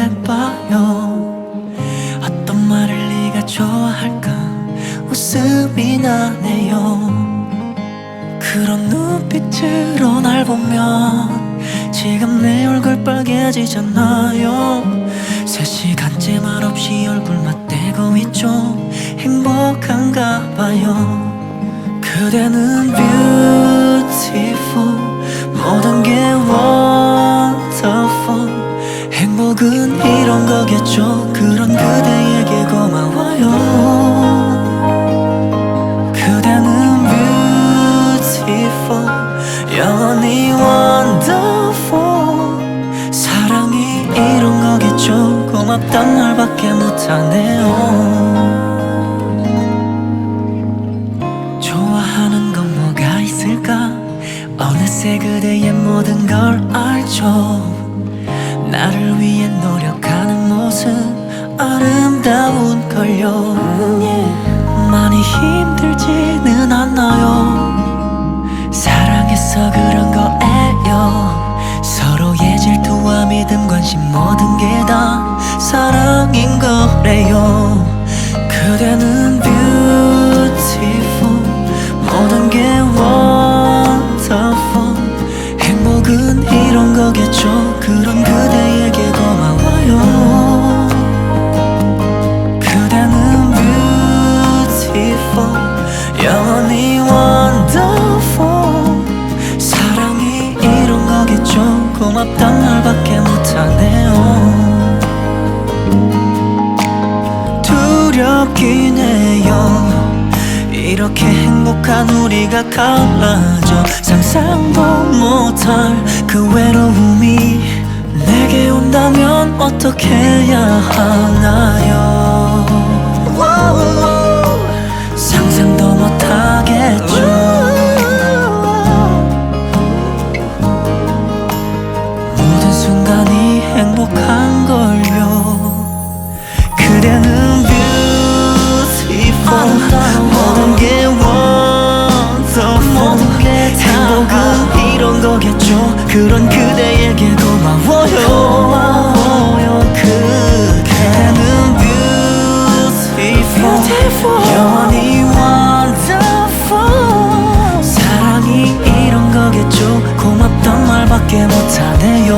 해봐요. 어떤 말을 네가 좋아할까 웃음이 나네요. 그런 눈빛으로 날 보면 지금 내 얼굴 빨개지잖아요. 3시간째 말없이 얼굴 맞대고 있죠. 행복한가 봐요. 그대는 beautiful, 모든 게 wonderful. 행복은 이런 거겠죠. 그런 그대에게 고마워요. 그대는 beautiful, 영원히 wonderful. 사랑이 이런 거겠죠. 고맙단 말밖에 못하네요. 좋아하는 건 뭐가 있을까? 어느새 그대의 모든 걸 알죠. 나를 위해 노력하는 모습 아름다운 걸요. 많이 힘들지는 않나요? 사랑해서 그런 거예요. 서로의 질투와 믿음, 관심 모든 게 다 사랑인 거래요. 그대는 beautiful, 모든 게 wonderful. 행복은 이런 거겠죠. 그런 그대에게 고마워요. 그대는 beautiful, 영원히 wonderful. 사랑이 이런 거겠죠. 고맙단 말밖에 못하네요. 두렵긴 해요. 이렇게 행복한 우리가 갈라져 상상도 못할 그 외로움이 내게 온다면 어떻게 해야 하나요? 상상도 못하겠죠. 모든 순간이 행복한 걸요. 그대는 beautiful, 모든 게 wonderful. 행복은 이런 거겠죠. 그런 그대에게 고마워요. 그대는 beautiful, 영원히 wonderful. 사랑이 이런 거겠죠. 고맙단 말밖에 못하네요.